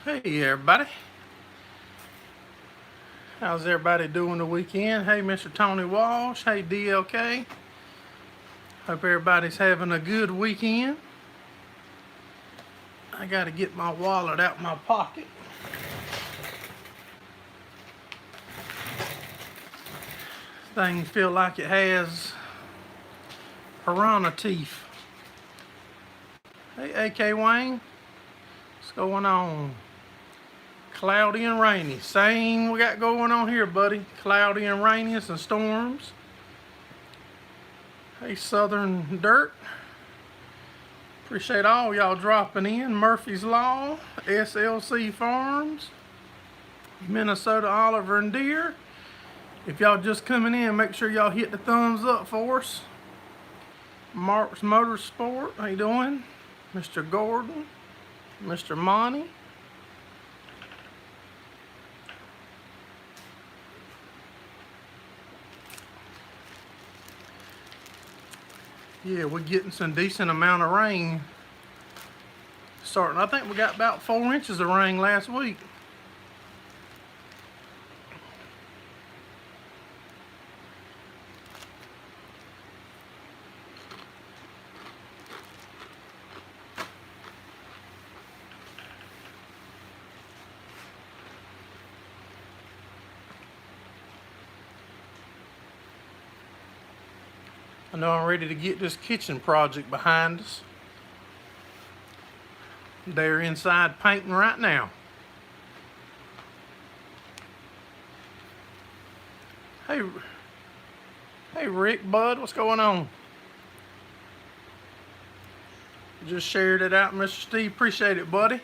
Hey everybody, how's everybody doing the weekend? Hey Mr. Tony Walsh, hey DLK, hope everybody's having a good weekend. I gotta get my wallet out my pocket. This thing feel like it has piranha teeth. Hey AK Wayne, what's going on? Cloudy and rainy. Same we got going on here, buddy. Cloudy and rainy and some storms. Hey, Southern Dirt. Appreciate all y'all dropping in. Murphy's Law, SLC Farms, Minnesota Oliver and Deer. If y'all just coming in, make sure y'all hit the thumbs up for us. Mark's Motorsport, how you doing? Mr. Gordon, Mr. Monty. Yeah, we're getting some decent amount of rain starting. I think we got about 4 inches of rain last week. I know I'm ready to get this kitchen project behind us. They're inside painting right now. Hey Rick, bud, what's going on? Just shared it out, Mr. Steve. Appreciate it, buddy.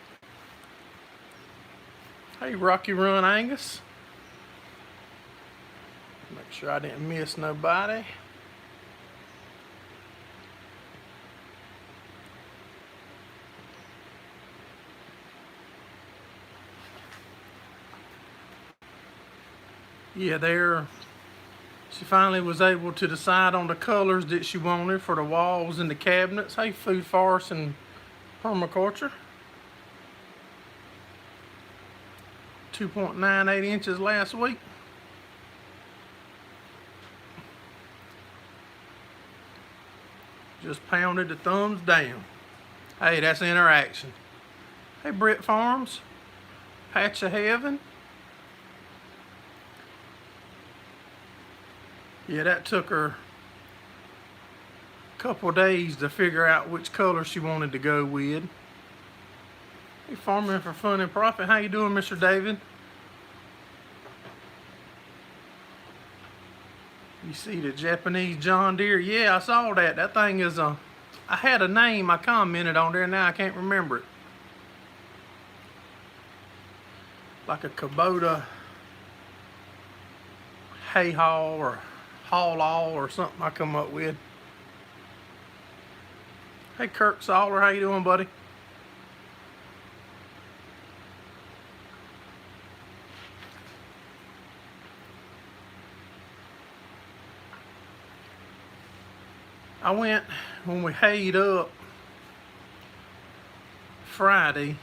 Hey, Rocky Run Angus. Make sure I didn't miss nobody. Yeah, she finally was able to decide on the colors that she wanted for the walls and the cabinets. Hey, Food Forest and Permaculture. 2.98 inches last week. Just pounded the thumbs down. Hey, that's interaction. Hey, Brett Farms, Patch of Heaven. Yeah, that took her a couple days to figure out which color she wanted to go with. Hey, Farming for Fun and Profit. How you doing, Mr. David? You see the Japanese John Deere? Yeah, I saw that. That thing is I had a name I commented on there, now I can't remember it. Like a Kubota hay haul or haul all or something I come up with. Hey Kirk Soller, how you doing, buddy? I went, when we hayed up Friday,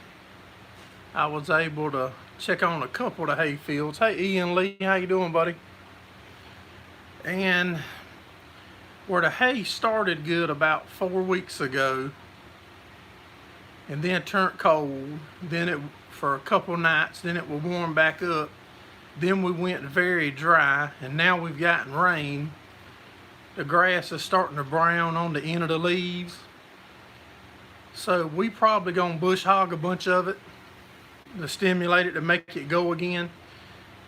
I was able to check on a couple of the hay fields. Hey Ian Lee, how you doing, buddy? And where the hay started good about 4 weeks ago, and then it turned cold, then it for a couple nights, then it will warm back up, then we went very dry, and now we've gotten rain. The grass is starting to brown on the end of the leaves, so we probably gonna bush hog a bunch of it to stimulate it, to make it go again.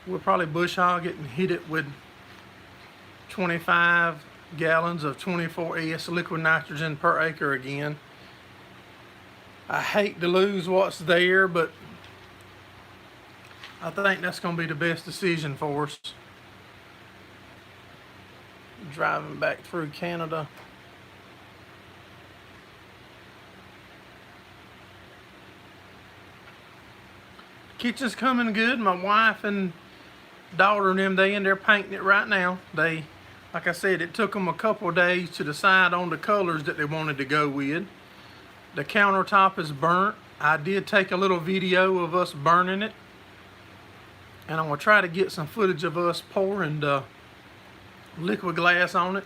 We'll probably bush hog it and hit it with 25 gallons of 24S liquid nitrogen per acre again. I hate to lose what's there, but I think that's going to be the best decision for us. Driving back through Canada. Kitchen's coming good. My wife and daughter and them, they in there painting it right now. Like I said, it took them a couple of days to decide on the colors that they wanted to go with. The countertop is burnt. I did take a little video of us burning it, and I'm going to try to get some footage of us pouring the liquid glass on it.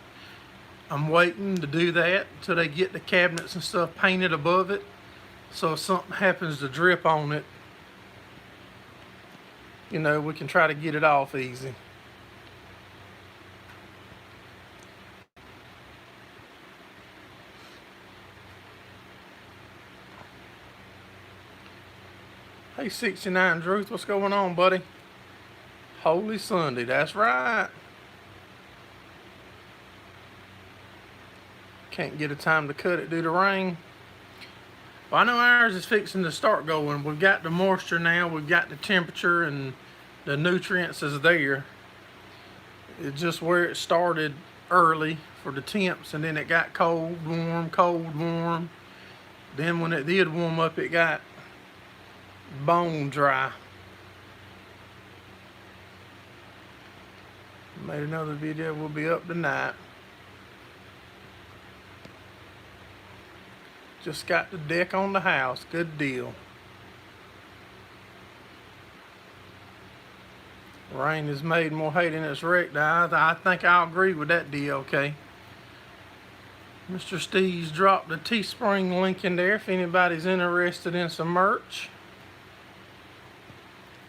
I'm waiting to do that until they get the cabinets and stuff painted above it, so if something happens to drip on it, you know, we can try to get it off easy. Hey 69 Druth, what's going on, buddy? Holy Sunday, that's right. Can't get a time to cut it due to rain. Well, I know ours is fixing to start going. We've got the moisture now, we've got the temperature, and the nutrients is there. It's just where it started early for the temps, and then it got cold, warm. Then when it did warm up, it got bone dry. Made another video, will be up tonight. Just got the deck on the house, good deal. Rain has made more hay than it's wrecked. I think I'll agree with that DLK. Mr. Steve's dropped the Teespring link in there if anybody's interested in some merch.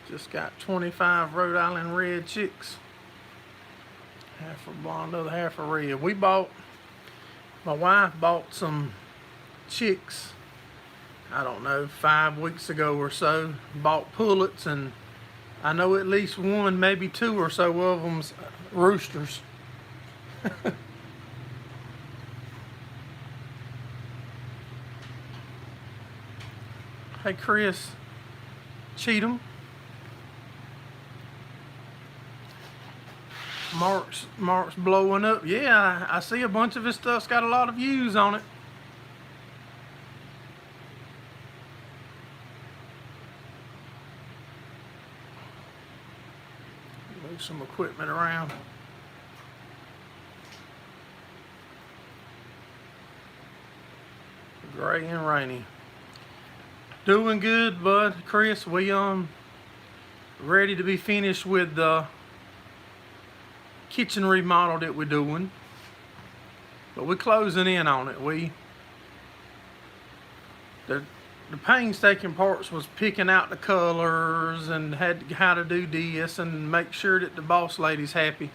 Just got 25 Rhode Island red chicks. Half a blonde, other half a red. My wife bought some chicks, I don't know, 5 weeks ago or so. Bought pullets, and I know at least one, maybe 2 or so of them's roosters. Hey Chris Cheatham. Mark's blowing up. Yeah, I see a bunch of his stuff's got a lot of views on it. Move some equipment around. Gray and rainy. Doing good, bud. Chris, we ready to be finished with the kitchen remodel that we're doing, but we're closing in on it. The painstaking parts was picking out the colors and how to do this and make sure that the boss lady's happy.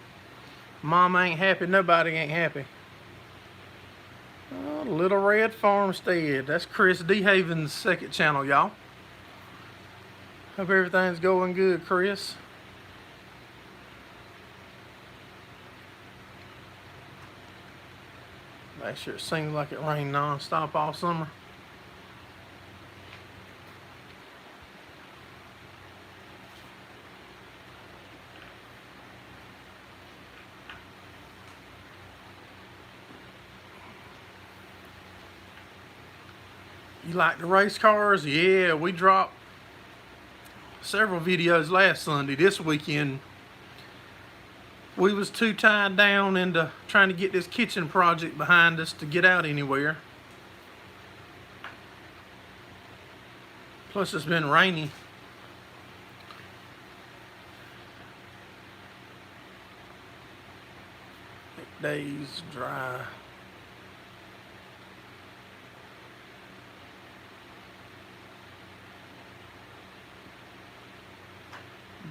Mom ain't happy, nobody ain't happy. Oh, Little Red Farmstead. That's Chris DeHaven's second channel, y'all. Hope everything's going good, Chris. Last year it seemed like it rained non-stop all summer. You like the race cars? Yeah, we dropped several videos last Sunday. This weekend we was too tied down into trying to get this kitchen project behind us to get out anywhere. Plus it's been rainy. Days dry.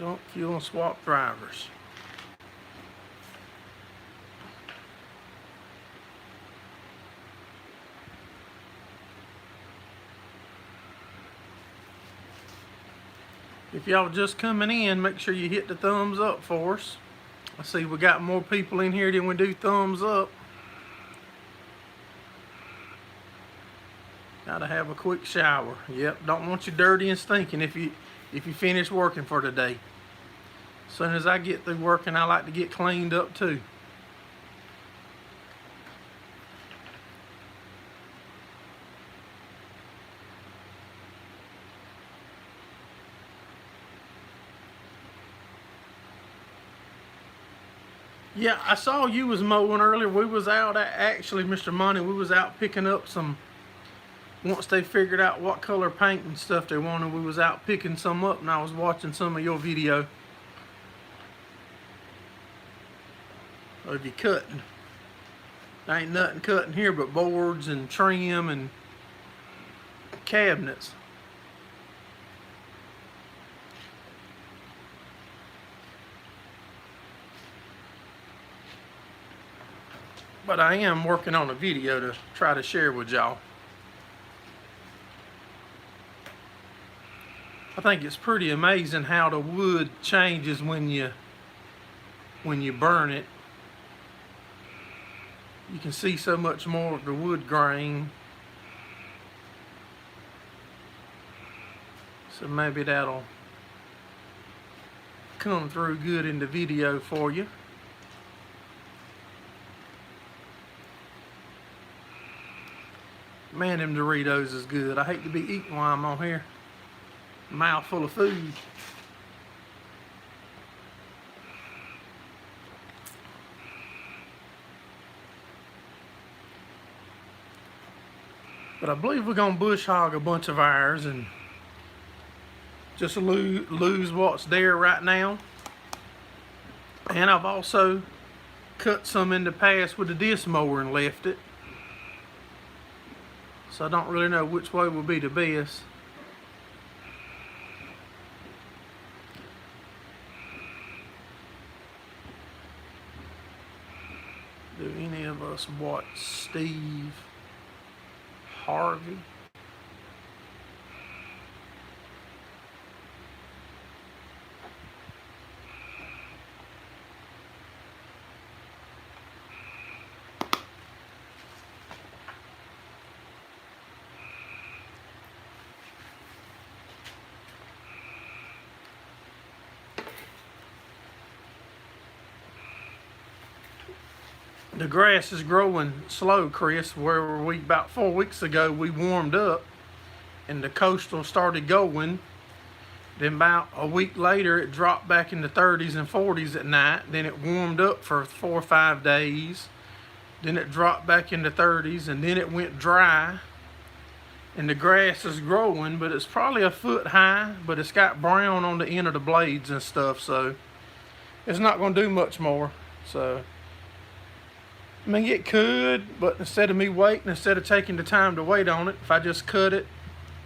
Don't fuel and swap drivers. If y'all just coming in, make sure you hit the thumbs up for us. I see we got more people in here than we do thumbs up. Gotta have a quick shower. Yep, don't want you dirty and stinking if you finish working for the day. As soon as I get through working, I like to get cleaned up too. Yeah, I saw you was mowing earlier. We was out, actually, Mr. Money, we was out picking up some once they figured out what color paint and stuff they wanted, we was out picking some up, and I was watching some of your video of you cutting. There ain't nothing cutting here but boards and trim and cabinets. But I am working on a video to try to share with y'all. I think it's pretty amazing how the wood changes when you burn it. You can see so much more of the wood grain. So maybe that'll come through good in the video for you. Man, them Doritos is good. I hate to be eating while I'm on here. Mouth full of food. But I believe we're gonna bush hog a bunch of ours and just lose what's there right now. And I've also cut some in the past with the disc mower and left it. So I don't really know which way will be the best. Do any of us watch Steve Harvey? The grass is growing slow, Chris. Where we about 4 weeks ago we warmed up and the coastal started going. Then about a week later it dropped back in the 30s and 40s at night. Then it warmed up for 4 or 5 days. Then it dropped back in the 30s and then it went dry. And the grass is growing, but it's probably a foot high, but it's got brown on the end of the blades and stuff, so it's not going to do much more. So I mean, it could, but instead of taking the time to wait on it, if I just cut it,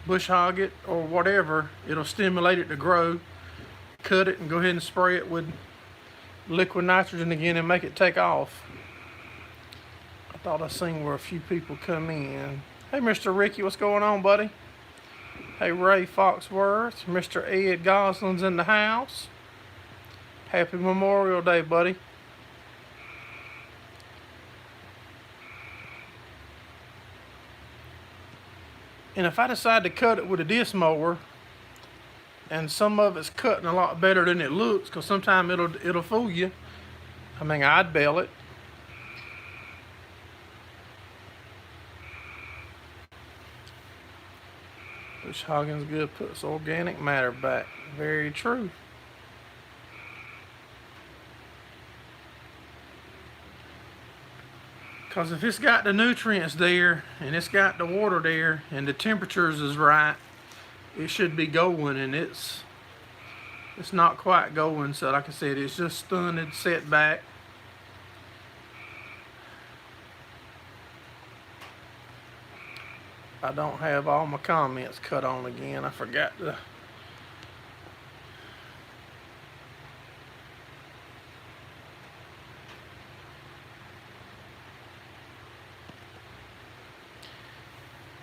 bush hog it, or whatever, it'll stimulate it to grow. Cut it and go ahead and spray it with liquid nitrogen again and make it take off. I thought I seen where a few people come in. Hey, Mr. Ricky, what's going on, buddy? Hey, Ray Foxworth, Mr. Ed Goslin's in the house. Happy Memorial Day, buddy. And if I decide to cut it with a disc mower, and some of it's cutting a lot better than it looks, because sometimes it'll fool you. I mean, I'd bail it. Bush hogging's good, puts organic matter back. Very true. Because if it's got the nutrients there, and it's got the water there, and the temperatures is right, it should be going, and it's not quite going. So like I said, it's just stunted, set back. I don't have all my comments cut on again. I forgot to.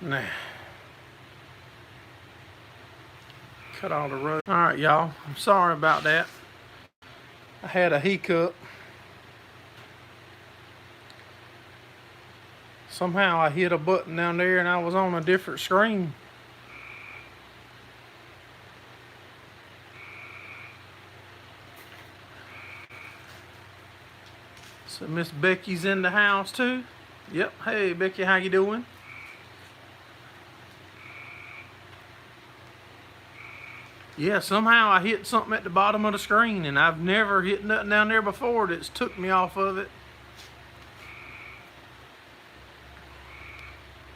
Nah. Cut all the road. Alright, y'all. I'm sorry about that. I had a hiccup. Somehow I hit a button down there and I was on a different screen. So Miss Becky's in the house too. Yep. Hey Becky, how you doing? Yeah, somehow I hit something at the bottom of the screen, and I've never hit nothing down there before that's took me off of it.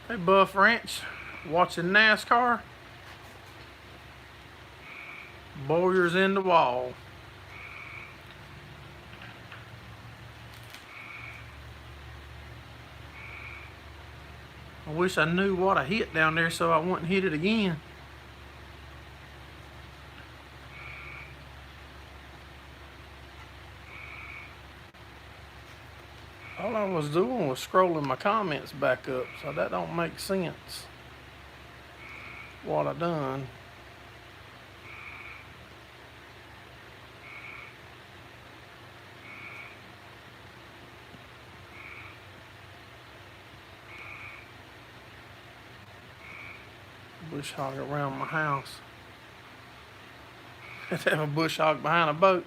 Hey Buff Ranch, watching NASCAR. Bowyer's in the wall. I wish I knew what I hit down there so I wouldn't hit it again. All I was doing was scrolling my comments back up, so that don't make sense what I done. Bush hog around my house. Have a bush hog behind a boat.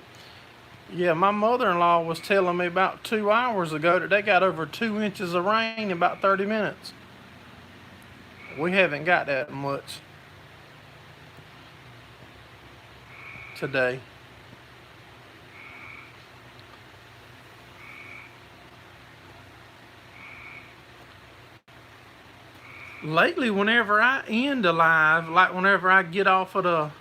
Yeah, my mother-in-law was telling me about 2 hours ago that they got over 2 inches of rain in about 30 minutes. We haven't got that much today. Lately, whenever I end a live, like whenever I get off of the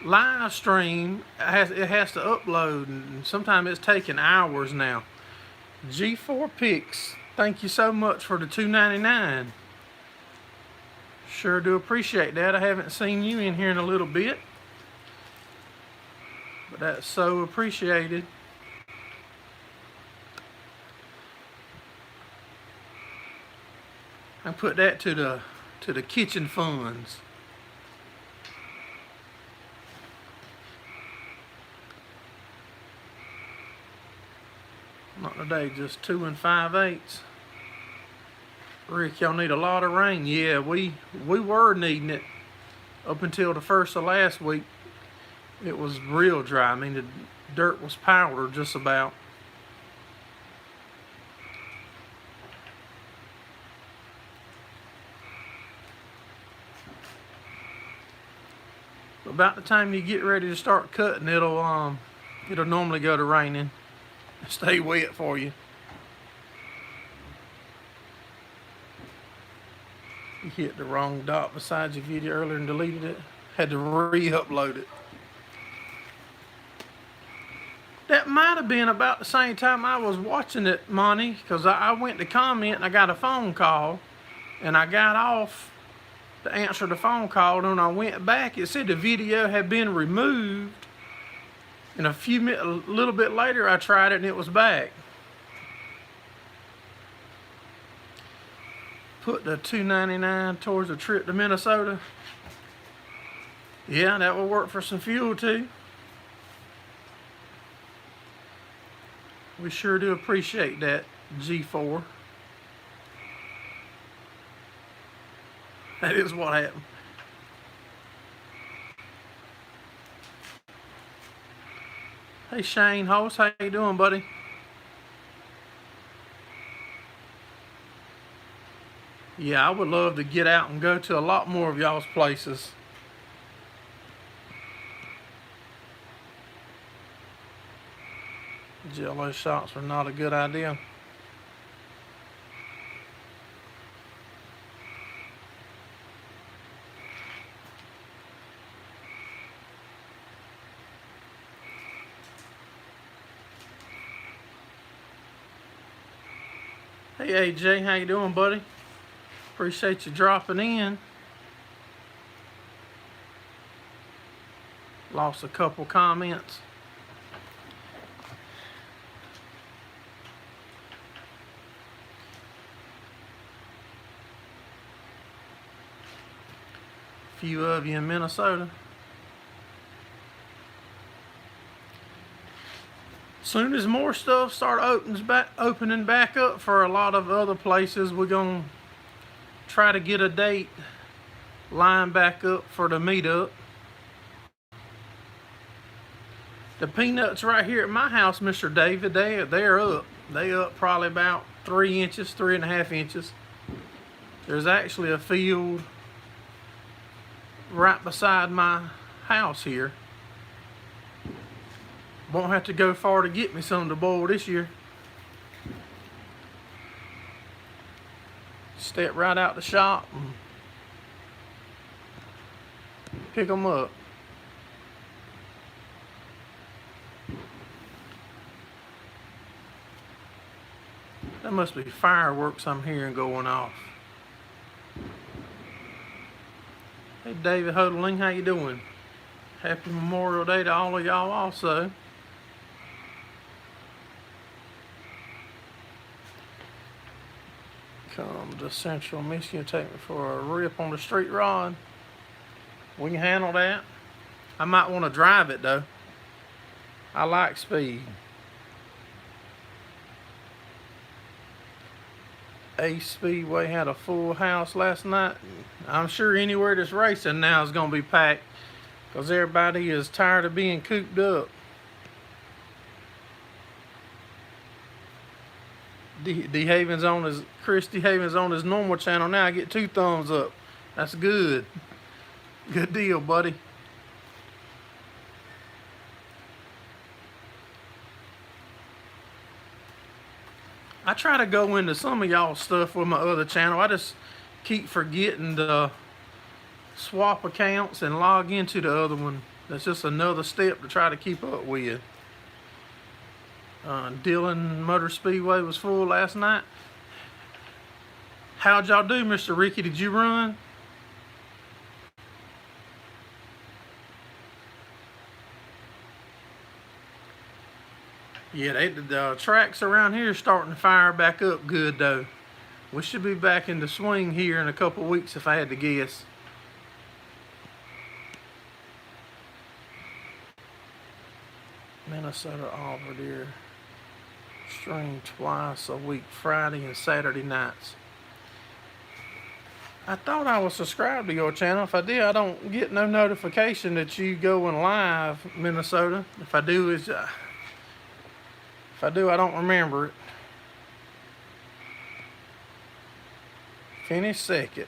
live stream, it has to upload, and sometimes it's taking hours now. G4 Picks, thank you so much for the $2.99. Sure do appreciate that. I haven't seen you in here in a little bit, but that's so appreciated. I put that to the kitchen funds. Not today, just 2 5/8. Rick, y'all need a lot of rain. Yeah, we were needing it up until the first of last week. It was real dry. I mean, the dirt was powdered just about. About the time you get ready to start cutting, it'll normally go to raining. Stay wet for you. You hit the wrong dot beside your video earlier and deleted it. Had to re-upload it. That might have been about the same time I was watching it, Monty, because I went to comment and I got a phone call, and I got off to answer the phone call, and when I went back, it said the video had been removed, and a little bit later I tried it and it was back. Put the $2.99 towards a trip to Minnesota. Yeah, that will work for some fuel too. We sure do appreciate that, G4. That is what happened. Hey Shane Host, how you doing, buddy? Yeah, I would love to get out and go to a lot more of y'all's places. Jello shots are not a good idea. Hey AJ, how you doing, buddy? Appreciate you dropping in. Lost a couple comments. Few of you in Minnesota. Soon as more stuff start opening back up for a lot of other places, we're gonna try to get a date lined back up for the meetup. The peanuts right here at my house, Mr. David, they're up. They up probably about 3 inches, 3.5 inches. There's actually a field right beside my house here. Won't have to go far to get me some to boil this year. Step right out the shop and pick them up. That must be fireworks I'm hearing going off. Hey David Hodling, how you doing? Happy Memorial Day to all of y'all also. Come to Central Michigan, take me for a rip on the street rod. We can handle that. I might want to drive it though. I like speed. Ace Speedway had a full house last night. I'm sure anywhere that's racing now is going to be packed because everybody is tired of being cooped up. Chris D. Havens on his normal channel now. I get 2 thumbs up. That's good. Good deal, buddy. I try to go into some of y'all stuff with my other channel. I just keep forgetting to swap accounts and log into the other one. That's just another step to try to keep up with. Dillon Motor Speedway was full last night. How'd y'all do, Mr. Ricky? Did you run? Yeah, the tracks around here are starting to fire back up good though. We should be back in the swing here in a couple weeks if I had to guess. Minnesota Belvedere stream twice a week, Friday and Saturday nights. I thought I was subscribed to your channel. If I did, I don't get no notification that you going live, Minnesota. If I do, I don't remember it. Finish second.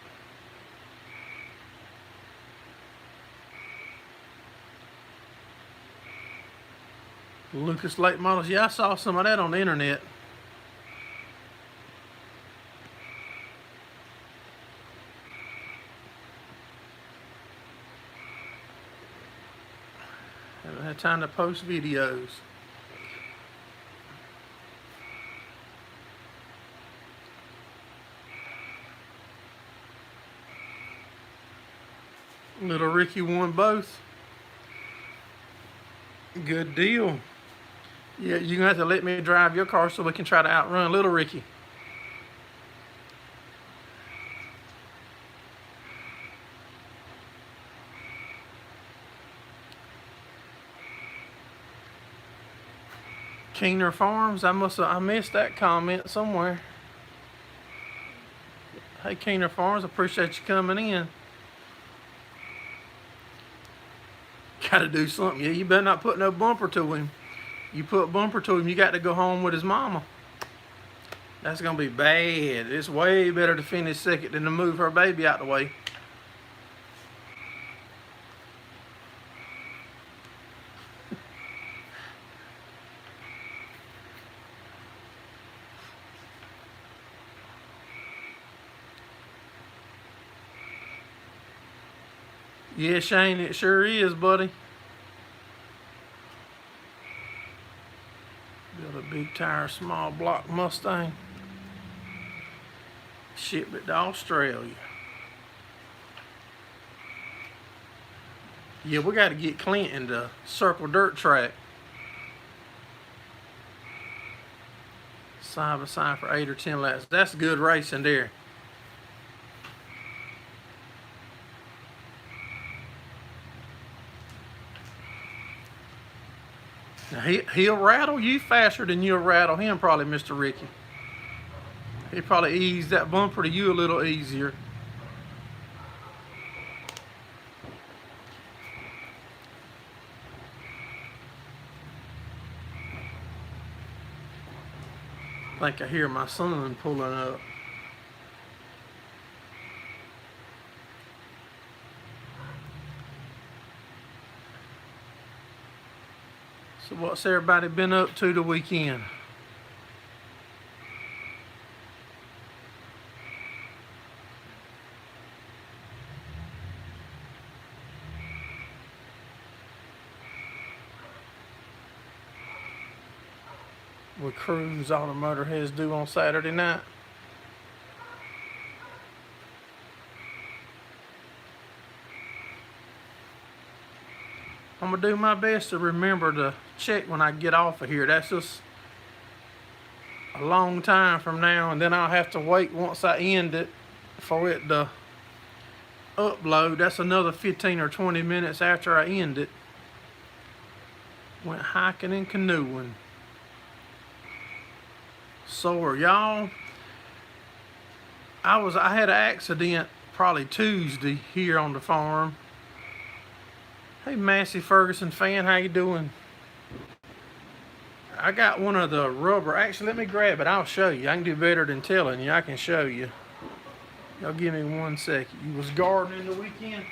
Lucas Late Models. Yeah, I saw some of that on the internet. Haven't had time to post videos. Little Ricky won both. Good deal. Yeah, you're going to have to let me drive your car so we can try to outrun Little Ricky. Keener Farms, I missed that comment somewhere. Hey Keener Farms, appreciate you coming in. Gotta do something. Yeah, you better not put no bumper to him. You put bumper to him, you got to go home with his mama. That's gonna be bad. It's way better to finish second than to move her baby out the way. Yeah, Shane, it sure is, buddy. Build a big tire, small block Mustang. Ship it to Australia. Yeah, we got to get Clinton to circle dirt track. Side by side for 8 or 10 laps. That's good racing there. Now he'll rattle you faster than you'll rattle him, probably, Mr. Ricky. He'll probably ease that bumper to you a little easier. I think I hear my son pulling up. So what's everybody been up to the weekend? with cruise all the motorheads do on Saturday night. I'm gonna do my best to remember to check when I get off of here. That's just a long time from now, and then I'll have to wait once I end it for it to upload. That's another 15 or 20 minutes after I end it. Went hiking and canoeing. Sore, y'all. I had an accident probably Tuesday here on the farm. Hey, Massey Ferguson fan, how you doing? I got one of the rubber. Actually, let me grab it. I'll show you. I can do better than telling you. I can show you. Y'all give me 1 second. You was gardening the weekend?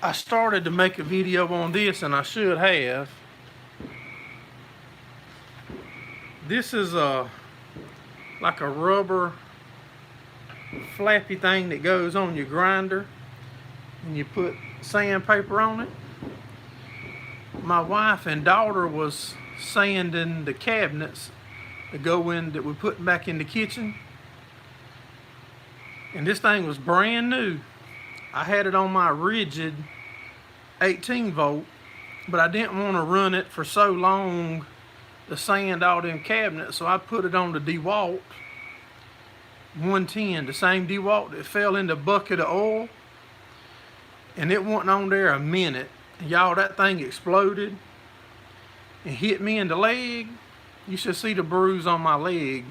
I started to make a video on this, and I should have. This is like a rubber flappy thing that goes on your grinder, and you put sandpaper on it. My wife and daughter was sanding the cabinets that go in that we put back in the kitchen, and this thing was brand new. I had it on my rigid 18 volt, but I didn't want to run it for so long to sand all them cabinets, so I put it on the DeWalt 110, the same DeWalt that fell in the bucket of oil, and it wasn't on there a minute. Y'all, that thing exploded and hit me in the leg. You should see the bruise on my leg.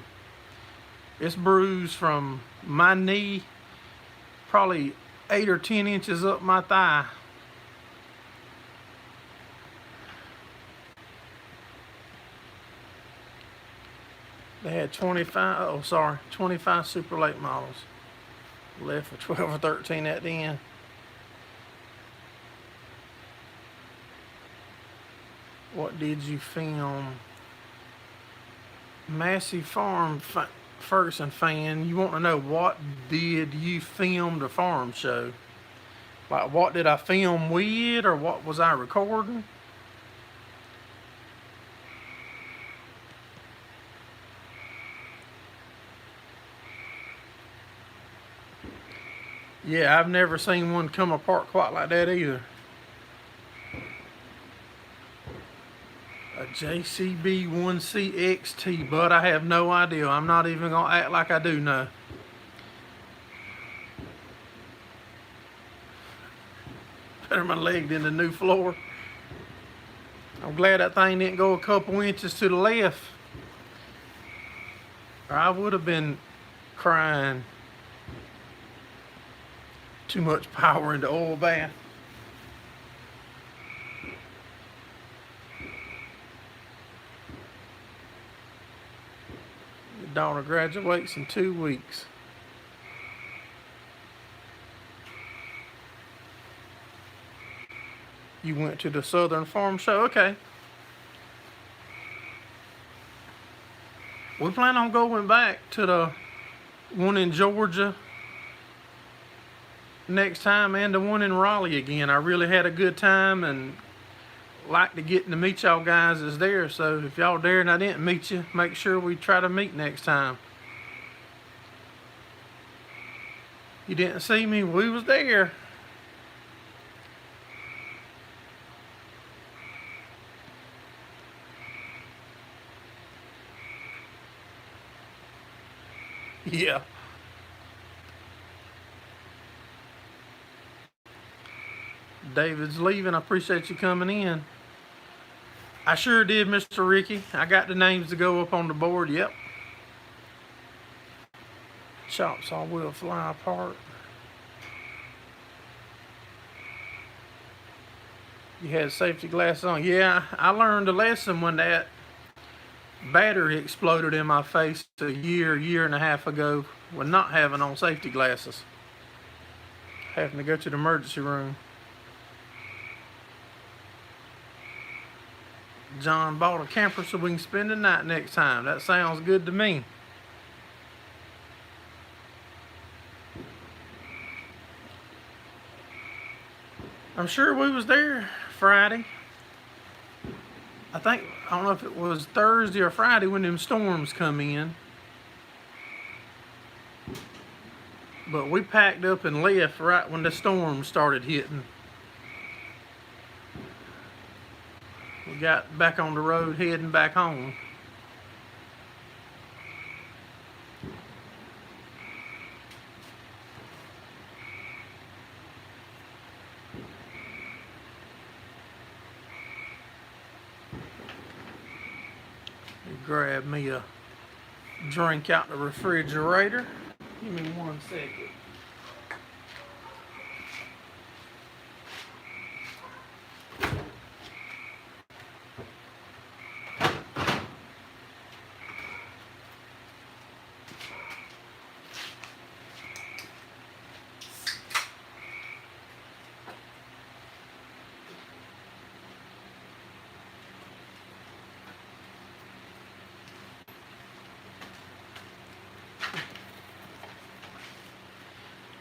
It's bruised from my knee probably 8 or 10 inches up my thigh. They had 25 super late models. Left for 12 or 13 at the end. What did you film? Massey Ferguson fan, you want to know what did you film the farm show? Like, what did I film with, or what was I recording? Yeah, I've never seen one come apart quite like that either. A JCB 1CXT, but I have no idea. I'm not even going to act like I do know. Better my leg than the new floor. I'm glad that thing didn't go a couple inches to the left, or I would have been crying. Too much power in the oil bath. Your daughter graduates in 2 weeks. You went to the Southern Farm Show? Okay. We plan on going back to the one in Georgia next time, and the one in Raleigh again. I really had a good time, and like to get to meet y'all guys that's there. So if y'all there and I didn't meet you, make sure we try to meet next time. You didn't see me, we was there. Yeah. David's leaving. I appreciate you coming in. I sure did, Mr. Ricky. I got the names to go up on the board. Yep. Chop saw will fly apart. You had safety glasses on. Yeah, I learned a lesson when that battery exploded in my face a year and a half ago with not having on safety glasses. Having to go to the emergency room. John bought a camper so we can spend the night next time. That sounds good to me. I'm sure we was there Friday. I don't know if it was Thursday or Friday when them storms come in. But we packed up and left right when the storm started hitting. We got back on the road heading back home. Grab me a drink out the refrigerator. Give me 1 second.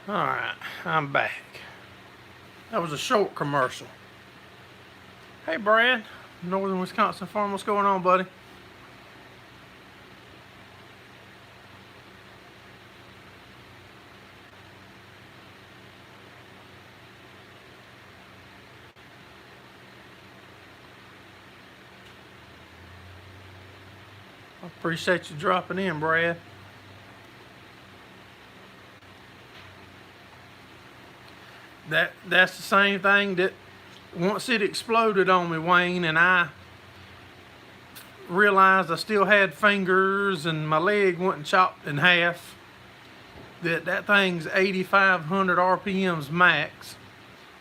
Alright, I'm back. That was a short commercial. Hey Brad, Northern Wisconsin Farm, what's going on, buddy? I appreciate you dropping in, Brad. That's the same thing that once it exploded on me, Wayne, and I realized I still had fingers and my leg wasn't chopped in half, that thing's 8,500 RPMs max,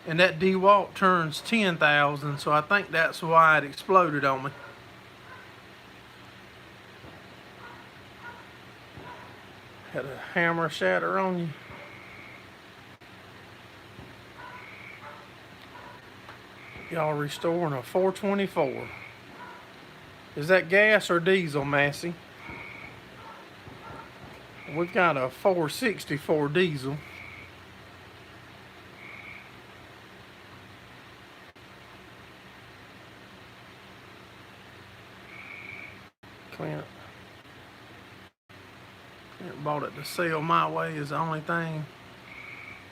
and that DeWalt turns 10,000, so I think that's why it exploded on me. Had a hammer shatter on you. Y'all restoring a 424. Is that gas or diesel, Massey? We've got a 464 diesel. Clint bought it to sell my way is the only thing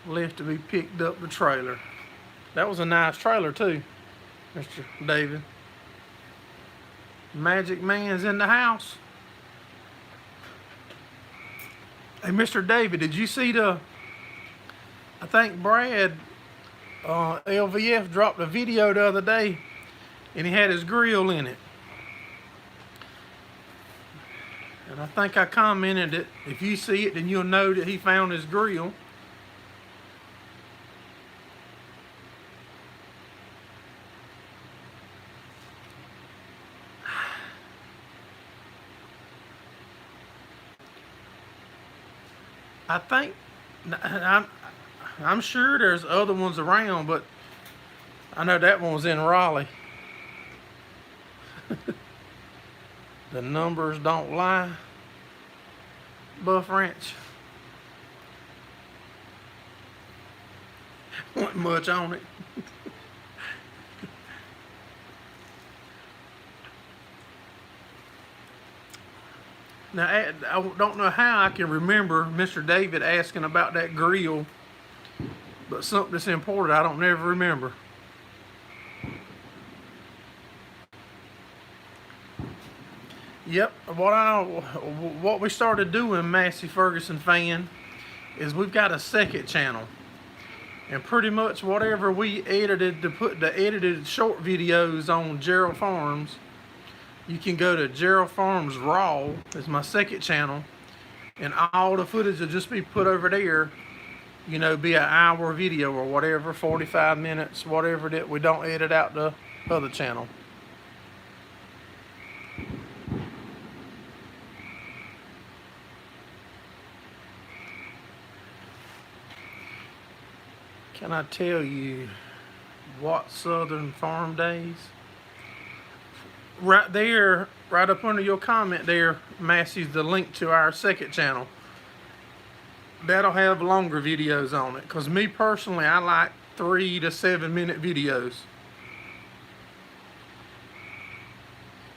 left to be picked up the trailer. That was a nice trailer too, Mr. David. Magic Man's in the house. Hey, Mr. David, did you see I think Brad, LVF dropped a video the other day and he had his grill in it. And I think I commented that if you see it, then you'll know that he found his grill. I think, I'm sure there's other ones around, but I know that one was in Raleigh. The numbers don't lie. Buff Ranch. Wasn't much on it. Now, I don't know how I can remember Mr. David asking about that grill, but something that's important I don't never remember. Yep, what we started doing, Massey Ferguson fan, is we've got a second channel. And pretty much whatever we edited to put the edited short videos on Gerraldfarms, you can go to Gerraldfarms Raw, it's my second channel, and all the footage will just be put over there, you know, be an hour video or whatever, 45 minutes, whatever, that we don't edit out the other channel. Can I tell you what Southern Farm Days? Right there, right up under your comment there, Massey's the link to our second channel. That'll have longer videos on it. Because me personally, I like 3 to 7 minute videos.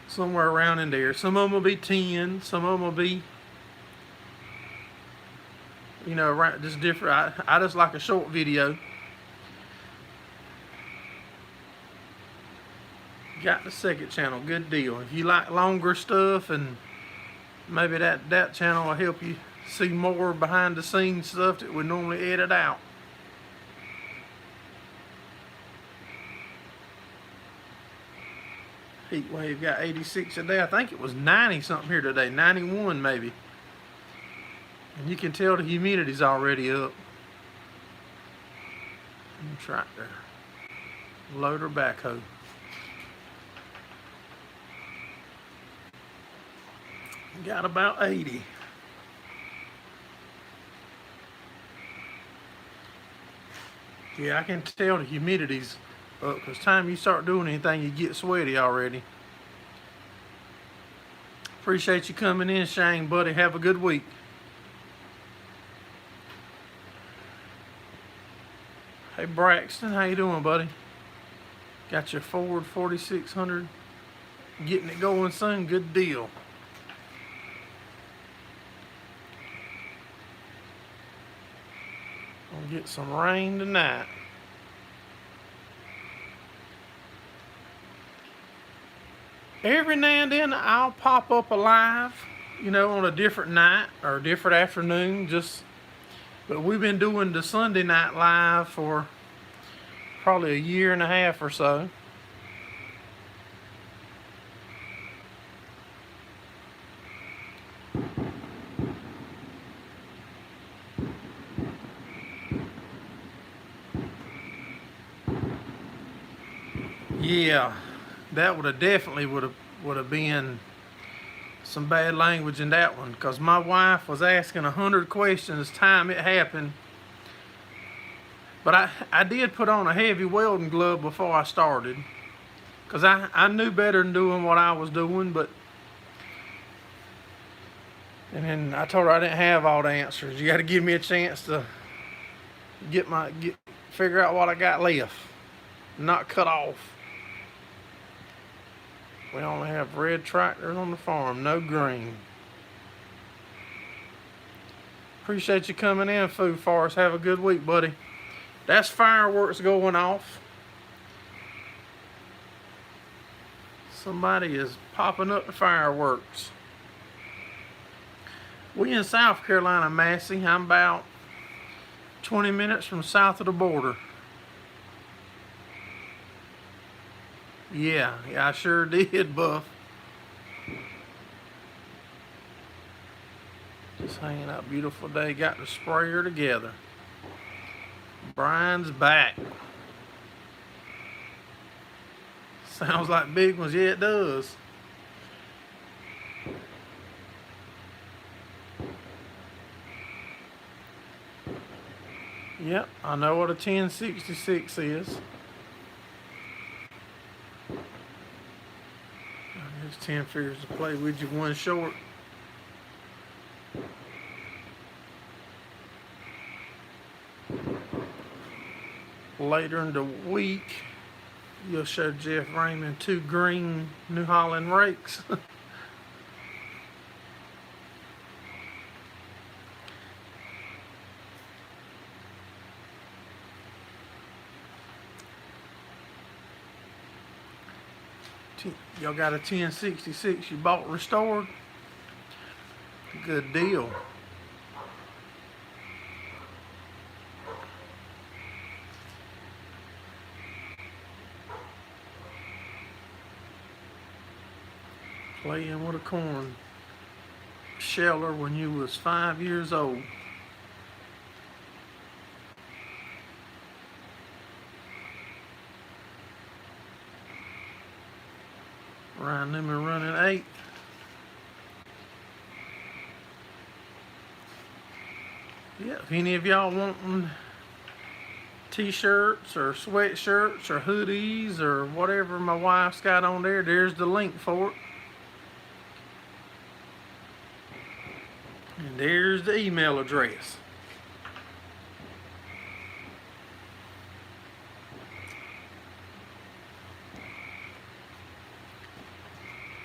Somewhere around in there. Some of them will be 10, some of them will be, you know, just different. I just like a short video. Got the second channel, good deal. If you like longer stuff, and maybe that channel will help you see more behind the scenes stuff that we normally edit out. Heat wave got 86 today. I think it was 90 something here today, 91 maybe. And you can tell the humidity's already up. Tractor, loader, backhoe. Got about 80. Yeah, I can tell the humidity's up, because time you start doing anything, you get sweaty already. Appreciate you coming in, Shane, buddy. Have a good week. Hey, Braxton, how you doing, buddy? Got your Ford 4600 getting it going soon. Good deal. Gonna get some rain tonight. Every now and then I'll pop up alive, you know, on a different night or a different afternoon. But we've been doing the Sunday night live for probably a year and a half or so. Yeah, that would have definitely would have been some bad language in that one, because my wife was asking 100 questions time it happened. But I did put on a heavy welding glove before I started, because I knew better than doing what I was doing. And then I told her I didn't have all the answers. You got to give me a chance to figure out what I got left, not cut off. We only have red tractors on the farm, no green. Appreciate you coming in, Food Forest. Have a good week, buddy. That's fireworks going off. Somebody is popping up the fireworks. We in South Carolina, Massey. I'm about 20 minutes from south of the border. Yeah, I sure did, Buff. Just hanging out, beautiful day. Got the sprayer together. Brian's back. Sounds like big ones. Yeah, it does. Yep, I know what a 1066 is. There's 10 figures to play with you, one short. Later in the week, you'll show Jeff Raymond 2 green New Holland rakes. Y'all got a 1066 you bought restored? Good deal. Playing with a corn sheller when you was 5 years old. Ryan Newman running 8. Yeah, if any of y'all wanting t-shirts or sweatshirts or hoodies or whatever my wife's got on there, there's the link for it. And there's the email address.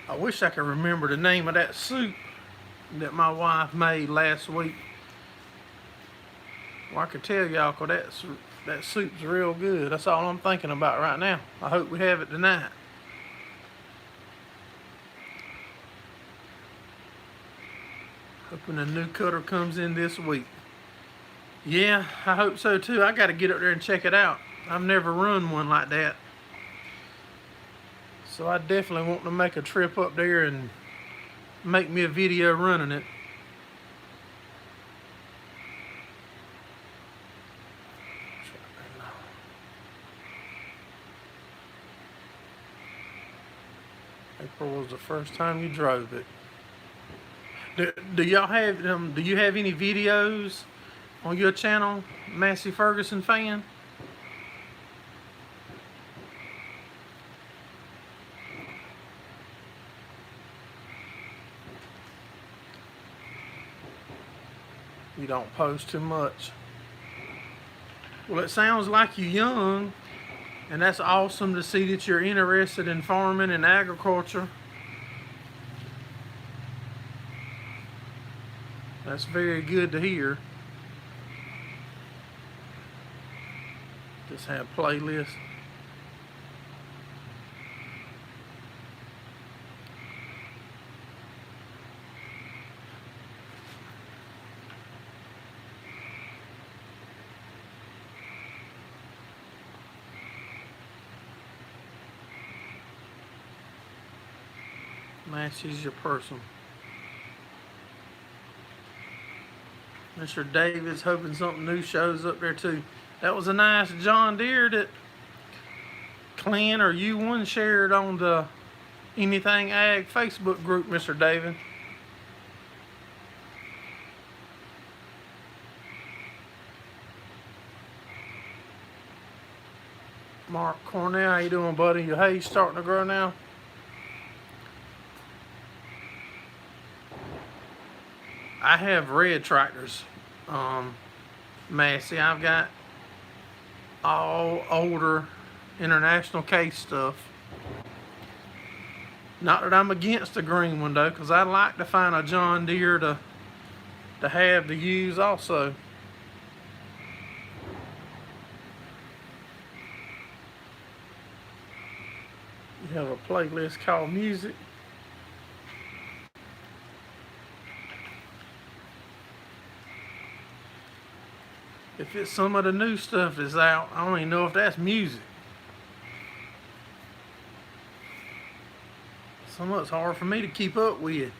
I wish I could remember the name of that soup that my wife made last week. Well, I could tell y'all, cause that soup's real good. That's all I'm thinking about right now. I hope we have it tonight. Hoping a new cutter comes in this week. Yeah, I hope so too. I got to get up there and check it out. I've never run one like that. So I definitely want to make a trip up there and make me a video running it. April was the first time you drove it. Do y'all have do you have any videos on your channel, Massey Ferguson fan? You don't post too much. Well, it sounds like you're young, and that's awesome to see that you're interested in farming and agriculture. That's very good to hear. Just have playlists. Massey's your person. Mr. David's hoping something new shows up there too. That was a nice John Deere that Clint or you one shared on the Anything Ag Facebook group, Mr. David. Mark Cornell, how you doing, buddy? Your hay's starting to grow now? I have red tractors, Massey. I've got all older International Case stuff. Not that I'm against the green one though, because I'd like to find a John Deere to have to use also. You have a playlist called Music. If it's some of the new stuff that's out, I don't even know if that's music. Some of it's hard for me to keep up with.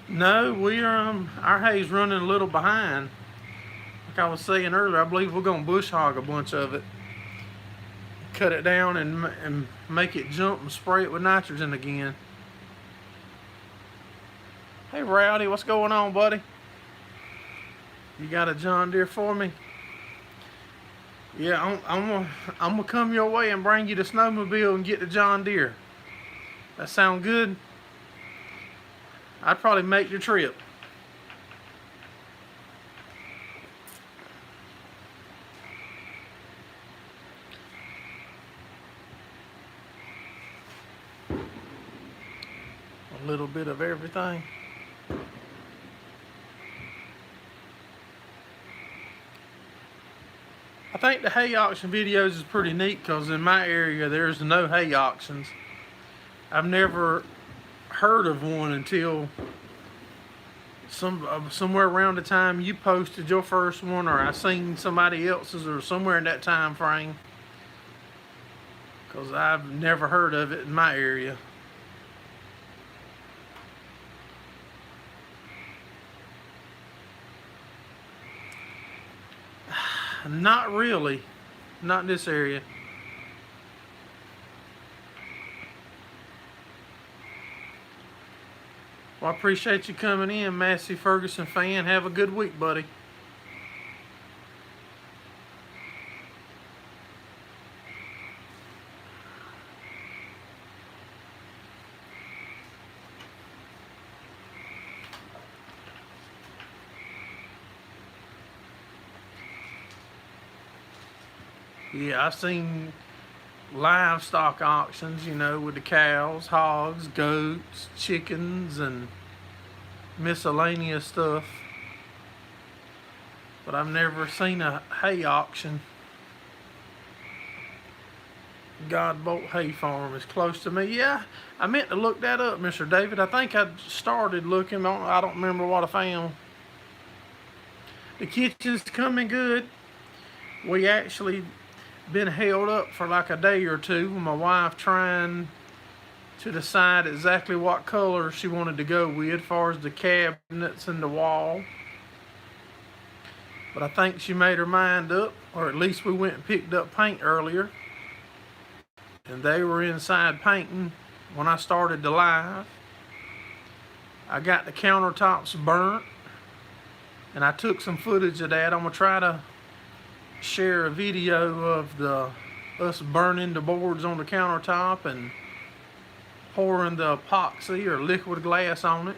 No, we are, our hay's running a little behind. Like I was saying earlier, I believe we're gonna bush hog a bunch of it. Cut it down and make it jump and spray it with nitrogen again. Hey Rowdy, what's going on, buddy? You got a John Deere for me? Yeah, I'm gonna come your way and bring you the snowmobile and get the John Deere. That sound good? I'd probably make the trip. A little bit of everything. I think the hay auction videos is pretty neat because in my area there's no hay auctions. I've never heard of one until somewhere around the time you posted your first one, or I seen somebody else's, or somewhere in that time frame, because I've never heard of it in my area. Not really. Not in this area. Well, I appreciate you coming in, Massey Ferguson fan. Have a good week, buddy. Yeah, I seen livestock auctions, you know, with the cows, hogs, goats, chickens, and miscellaneous stuff. But I've never seen a hay auction. God Bolt Hay Farm is close to me. Yeah, I meant to look that up, Mr. David. I think I started looking. I don't remember what I found. The kitchen's coming good. We actually been held up for like a day or two with my wife trying to decide exactly what color she wanted to go with as far as the cabinets and the wall. But I think she made her mind up, or at least we went and picked up paint earlier. And they were inside painting when I started the live. I got the countertops burnt, and I took some footage of that. I'm gonna try to share a video of us burning the boards on the countertop and pouring the epoxy or liquid glass on it.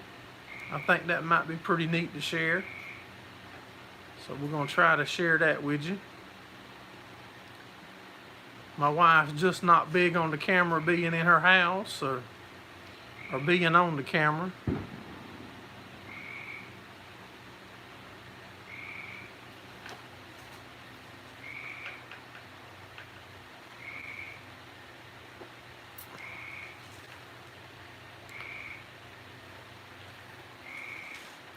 I think that might be pretty neat to share. So we're gonna try to share that with you. My wife's just not big on the camera being in her house or being on the camera.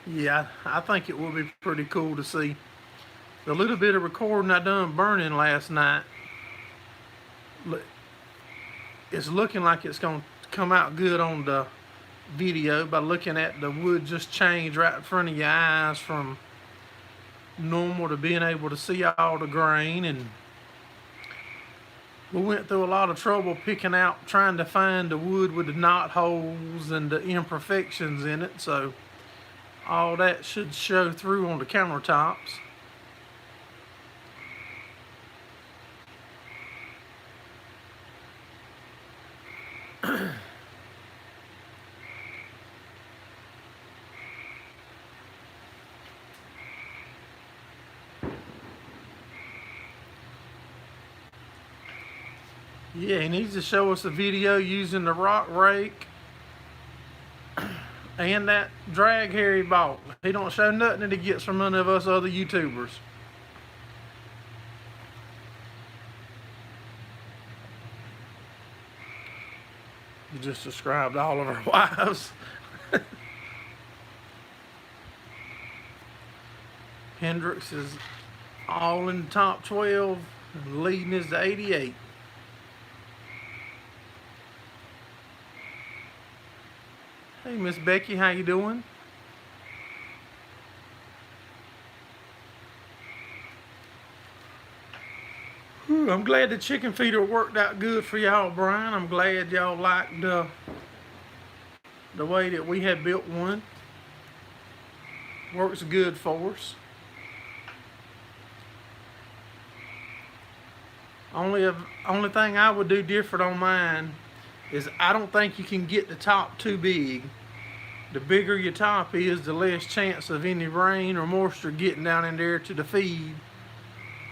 Yeah, I think it will be pretty cool to see. The little bit of recording I done burning last night, it's looking like it's going to come out good on the video by looking at the wood just change right in front of your eyes from normal to being able to see all the grain. And we went through a lot of trouble picking out, trying to find the wood with the knot holes and the imperfections in it, so all that should show through on the countertops. Yeah, he needs to show us a video using the rock rake and that drag hair he bought. He don't show nothing that he gets from none of us other YouTubers. You just described all of our wives. Hendrix is all in the top 12 and leading is the 88. Hey, Miss Becky, how you doing? Whew, I'm glad the chicken feeder worked out good for y'all, Brian. I'm glad y'all liked the way that we had built one. Works good for us. Only thing I would do different on mine is I don't think you can get the top too big. The bigger your top is, the less chance of any rain or moisture getting down in there to the feed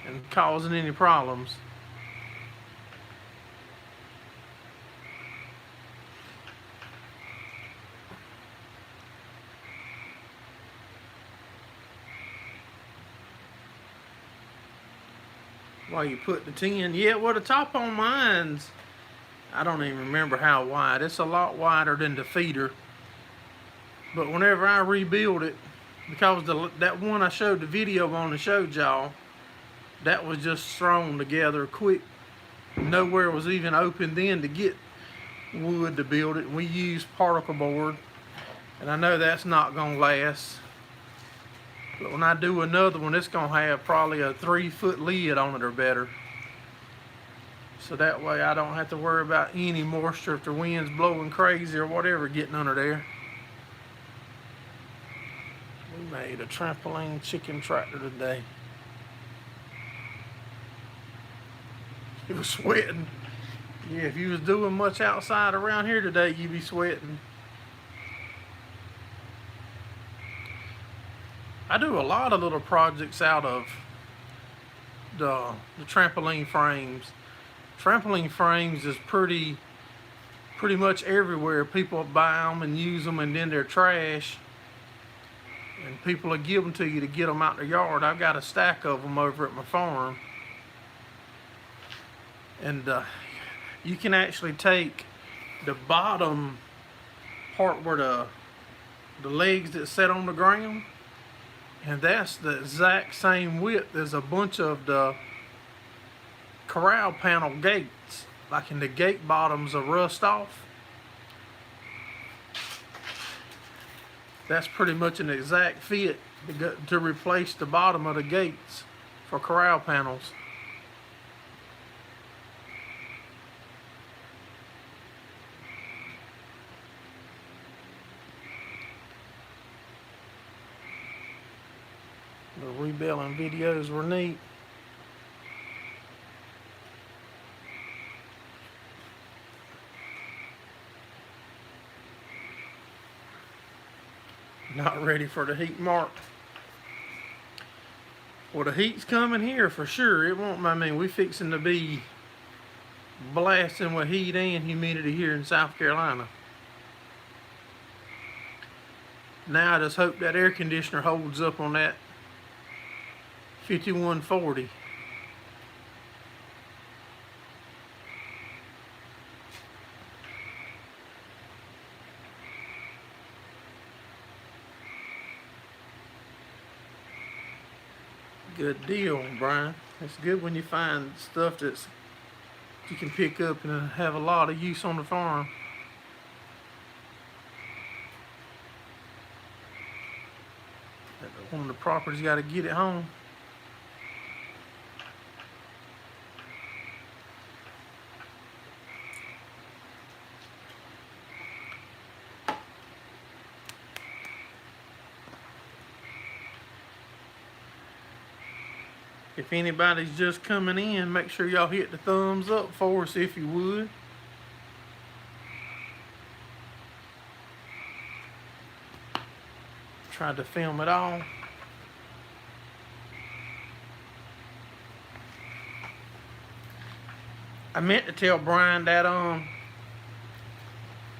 and causing any problems. While you put the tin, yeah, well, the top on mine's, I don't even remember how wide. It's a lot wider than the feeder. But whenever I rebuild it, because that one I showed the video on and showed y'all, that was just thrown together quick. Nowhere was even open then to get wood to build it. We used particle board, and I know that's not gonna last. But when I do another one, it's gonna have probably a 3-foot lid on it or better. So that way I don't have to worry about any moisture if the wind's blowing crazy or whatever getting under there. We made a trampoline chicken tractor today. It was sweating. Yeah, if you was doing much outside around here today, you'd be sweating. I do a lot of little projects out of the trampoline frames. Trampoline frames is pretty much everywhere. People buy them and use them, and then they're trash. And people will give them to you to get them out their yard. I've got a stack of them over at my farm. And you can actually take the bottom part where the legs that set on the ground, and that's the exact same width as a bunch of the corral panel gates. Like in the gate bottoms will rust off. That's pretty much an exact fit to replace the bottom of the gates for corral panels. The rebuilding videos were neat. Not ready for the heat mark. Well, the heat's coming here for sure. It won't, I mean, we fixing to be blasting with heat and humidity here in South Carolina. Now I just hope that air conditioner holds up on that 5140. Good deal, Brian. It's good when you find stuff that's you can pick up and have a lot of use on the farm. One of the property's got to get it home. If anybody's just coming in, make sure y'all hit the thumbs up for us if you would. Tried to film it all. I meant to tell Brian that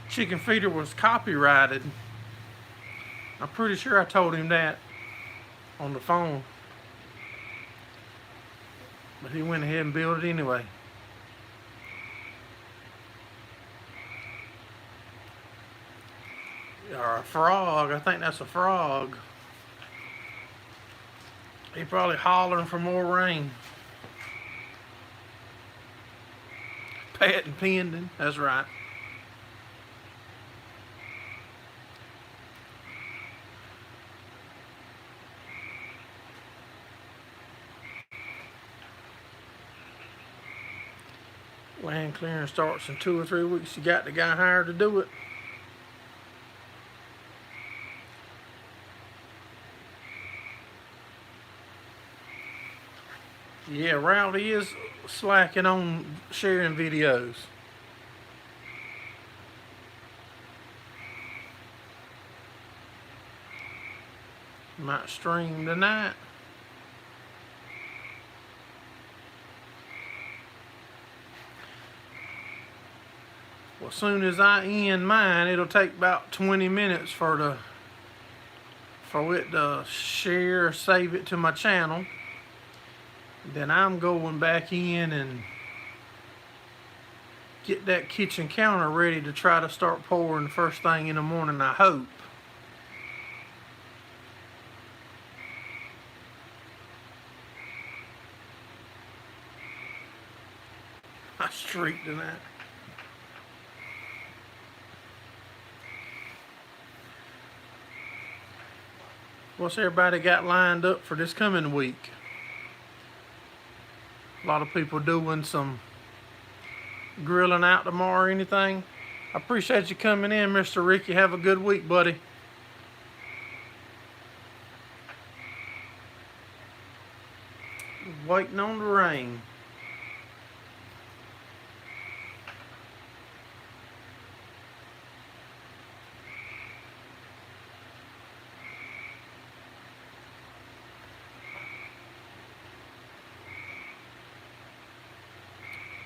chicken feeder was copyrighted. I'm pretty sure I told him that on the phone. But he went ahead and built it anyway. Or a frog. I think that's a frog. He probably hollering for more rain. Patent pending. That's right. Land clearing starts in 2 or 3 weeks. You got the guy hired to do it. Yeah, Rowdy is slacking on sharing videos. Might stream tonight. Well, as soon as I end mine, it'll take about 20 minutes for it to share or save it to my channel. Then I'm going back in and get that kitchen counter ready to try to start pouring first thing in the morning, I hope. I streaked in that. What's everybody got lined up for this coming week? A lot of people doing some grilling out tomorrow or anything. I appreciate you coming in, Mr. Ricky. Have a good week, buddy. Waiting on the rain.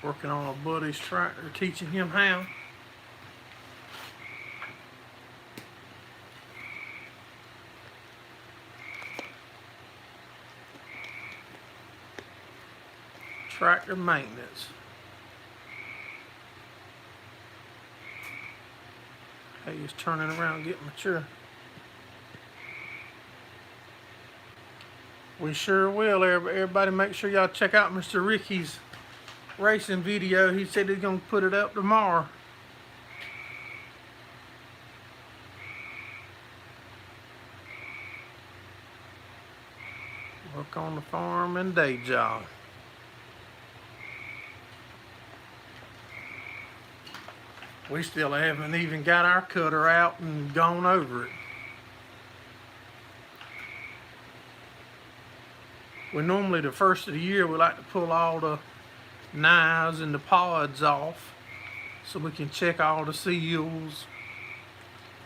Working on a buddy's tractor, teaching him how. Tractor maintenance. Hey, he's turning around, getting mature. We sure will. Everybody make sure y'all check out Mr. Ricky's racing video. He said he's gonna put it up tomorrow. Work on the farm and day job. We still haven't even got our cutter out and gone over it. We normally, the first of the year, we like to pull all the knives and the pods off so we can check all the seals,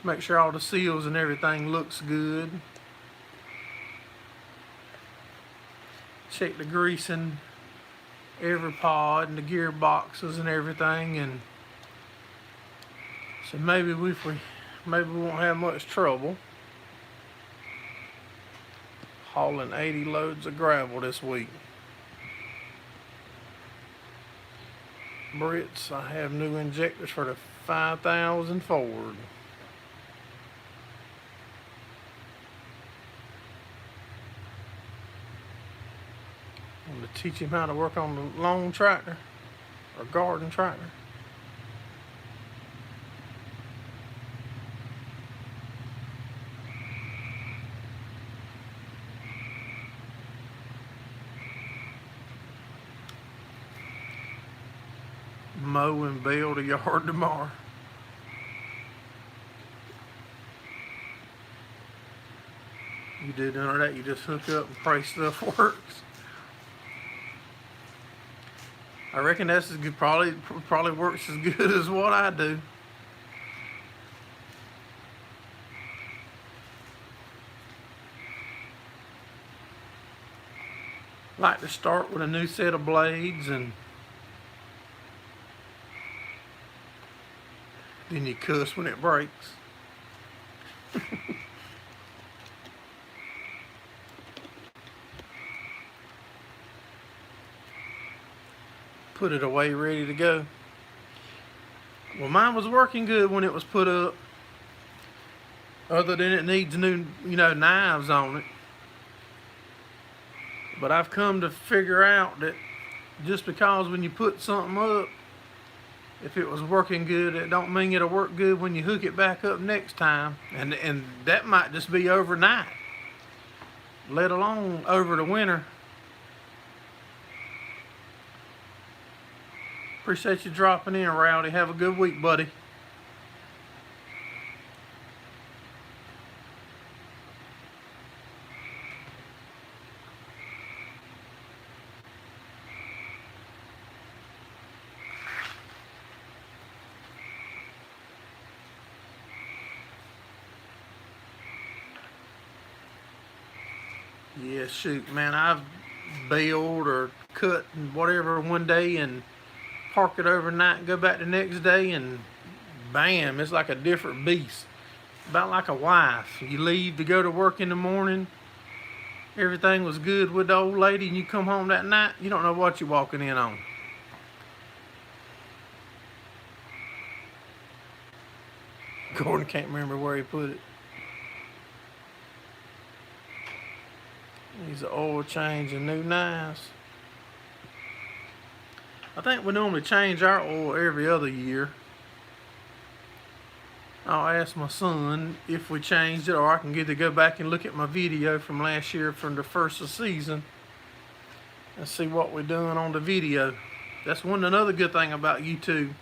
make sure all the seals and everything looks good. Check the grease in every pod and the gearboxes and everything, and so maybe we won't have much trouble hauling 80 loads of gravel this week. Brits, I have new injectors for the 5000 Ford. I'm going to teach him how to work on the lawn tractor or garden tractor. Mow and bale the yard tomorrow. You do none of that, you just hook up and pray stuff works. I reckon that's as good, probably works as good as what I do. Like to start with a new set of blades, and then you cuss when it breaks. Put it away ready to go. Well, mine was working good when it was put up, other than it needs new, knives on it. But I've come to figure out that just because when you put something up, if it was working good, it don't mean it'll work good when you hook it back up next time. And that might just be overnight, let alone over the winter. Appreciate you dropping in, Rowdy. Have a good week, buddy. Yeah, shoot, man, I've baled or cut and whatever one day and park it overnight and go back the next day, and bam, it's like a different beast. About like a wife. You leave to go to work in the morning, everything was good with the old lady, and you come home that night, you don't know what you're walking in on. Gordon can't remember where he put it. Needs an oil change and new knives. I think we normally change our oil every other year. I'll ask my son if we changed it, or I can either go back and look at my video from last year from the first of the season and see what we're doing on the video. That's another good thing about YouTube.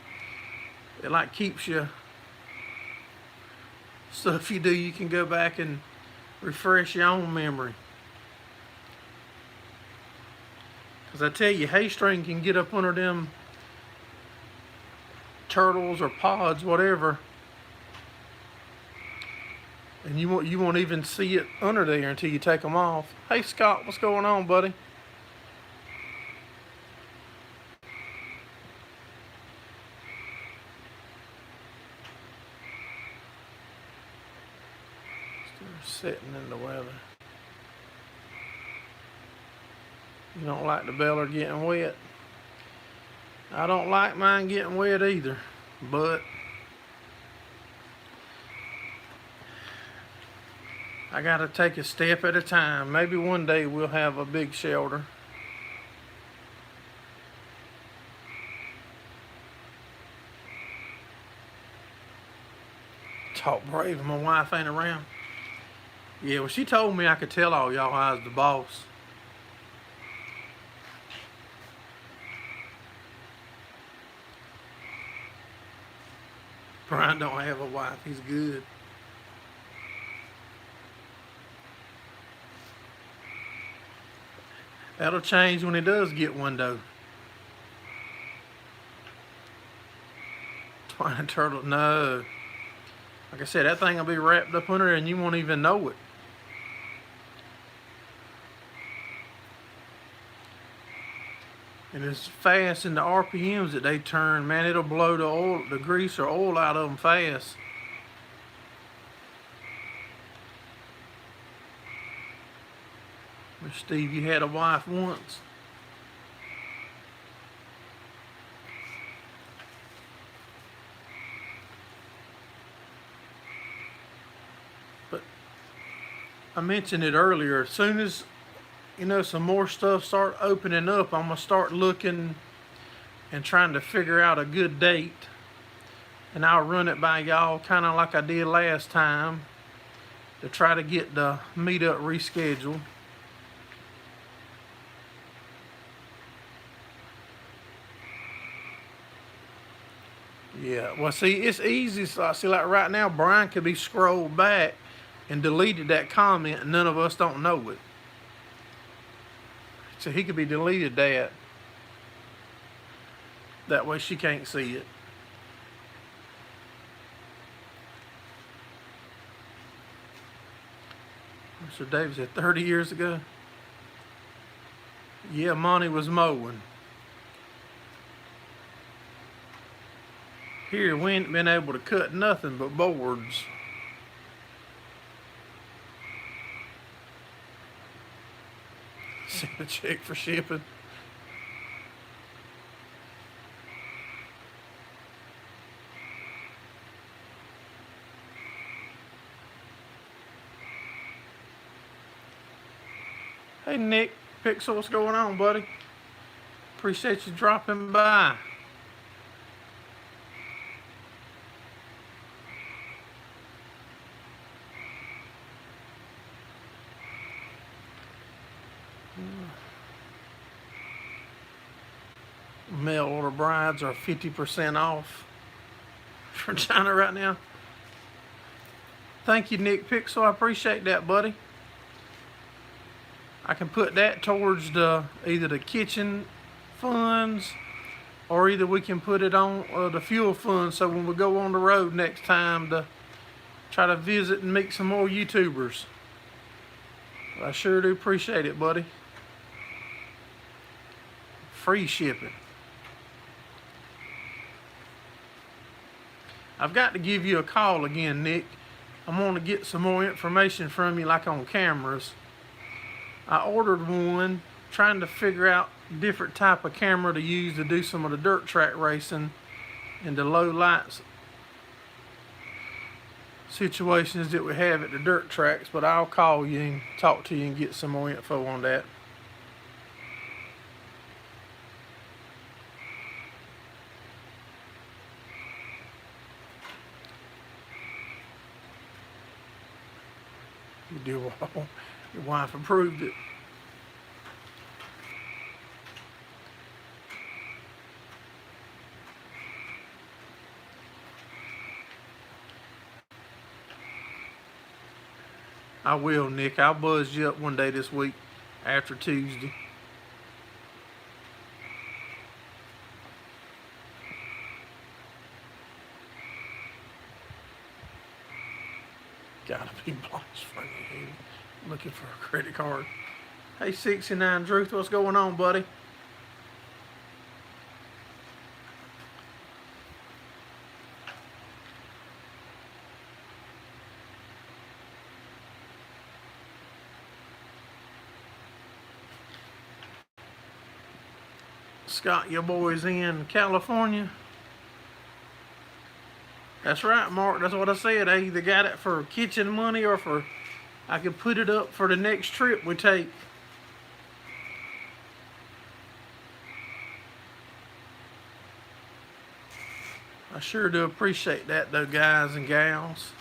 It like keeps you stuff you do, you can go back and refresh your own memory. Because I tell you, hay string can get up under them turtles or pods, whatever, and you won't even see it under there until you take them off. Hey Scott, what's going on, buddy? Sitting in the weather. You don't like the baler getting wet? I don't like mine getting wet either, but I gotta take a step at a time. Maybe one day we'll have a big shelter. Talk brave, my wife ain't around. Yeah, well, she told me I could tell all y'all I was the boss. Brian don't have a wife. He's good. That'll change when he does get one, though. Twine turtle, no. Like I said, that thing will be wrapped up under there and you won't even know it. And as fast in the RPMs that they turn, man, it'll blow the oil, the grease or oil out of them fast. Well, Steve, you had a wife once. But I mentioned it earlier. As soon as some more stuff start opening up, I'm gonna start looking and trying to figure out a good date, and I'll run it by y'all, kind of like I did last time, to try to get the meetup rescheduled. Yeah, well, see, it's easy. So I see, like right now, Brian could be scrolled back and deleted that comment, and none of us don't know it. So he could be deleted that. That way she can't see it. Mr. David said 30 years ago. Yeah, Monty was mowing. Here, we ain't been able to cut nothing but boards. Send a check for shipping. Hey Nick Pixel, what's going on, buddy? Appreciate you dropping by. Mail order brides are 50% off from China right now. Thank you, Nick Pixel. I appreciate that, buddy. I can put that towards either the kitchen funds, or either we can put it on the fuel fund, so when we go on the road next time to try to visit and meet some more YouTubers. I sure do appreciate it, buddy. Free shipping. I've got to give you a call again, Nick. I'm going to get some more information from you, like on cameras. I ordered one, trying to figure out different type of camera to use to do some of the dirt track racing and the low lights situations that we have at the dirt tracks. But I'll call you and talk to you and get some more info on that. You do well. Your wife approved it. I will, Nick. I'll buzz you up one day this week after Tuesday. Gotta be blocks for you. Looking for a credit card. Hey, 69 Druth, what's going on, buddy? Scott, your boy's in California. That's right, Mark. That's what I said. I either got it for kitchen money or for I could put it up for the next trip we take. I sure do appreciate that, though, guys and gals.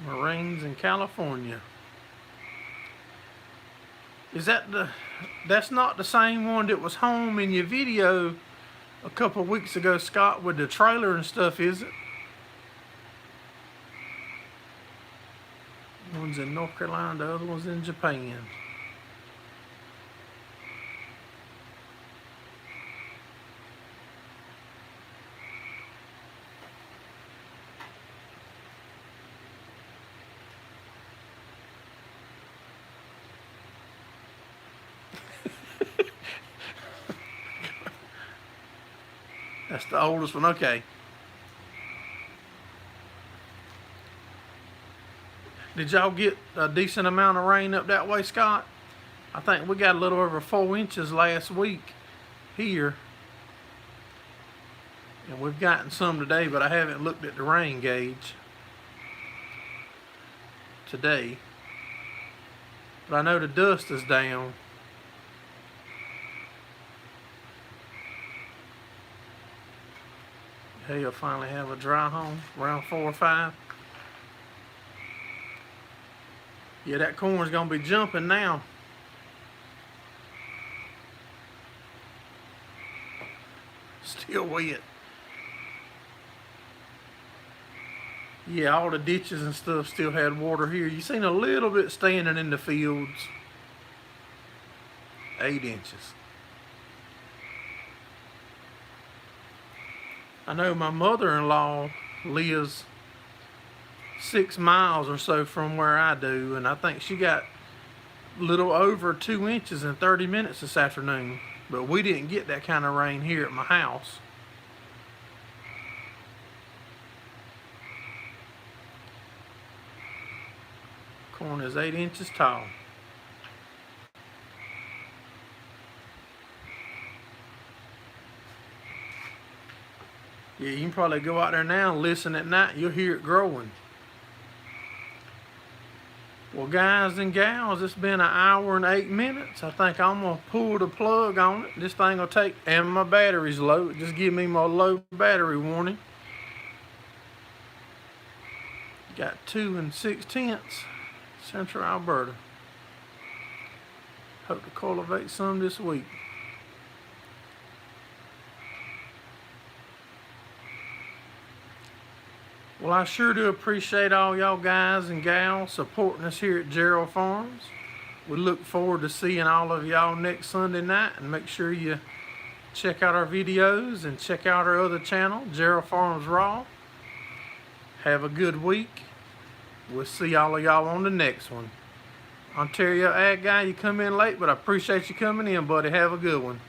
Marines in California. Is that that's not the same one that was home in your video a couple of weeks ago, Scott, with the trailer and stuff, is it? One's in North Carolina, the other one's in Japan. That's the oldest one, okay. Did y'all get a decent amount of rain up that way, Scott? I think we got a little over 4 inches last week here. And we've gotten some today, but I haven't looked at the rain gauge today. But I know the dust is down. Hey, you'll finally have a dry home around 4 or 5. Yeah, that corn's gonna be jumping now. Still wet. Yeah, all the ditches and stuff still had water here. You seen a little bit standing in the fields. 8 inches. I know my mother-in-law lives 6 miles or so from where I do, and I think she got a little over 2 inches in 30 minutes this afternoon. But we didn't get that kind of rain here at my house. Corn is 8 inches tall. Yeah, you can probably go out there now and listen at night. You'll hear it growing. Well, guys and gals, it's been 1 hour and 8 minutes. I think I'm going to pull the plug on it. This thing will take, and my battery's low. Just give me my low battery warning. Got 2 6/10, Central Alberta. Hope to cultivate some this week. Well, I sure do appreciate all y'all guys and gals supporting us here at Gerald Farms. We look forward to seeing all of y'all next Sunday night, and make sure you check out our videos and check out our other channel, Gerald Farms Raw. Have a good week. We'll see all of y'all on the next one. Ontario Ag Guy, you come in late, but I appreciate you coming in, buddy. Have a good one.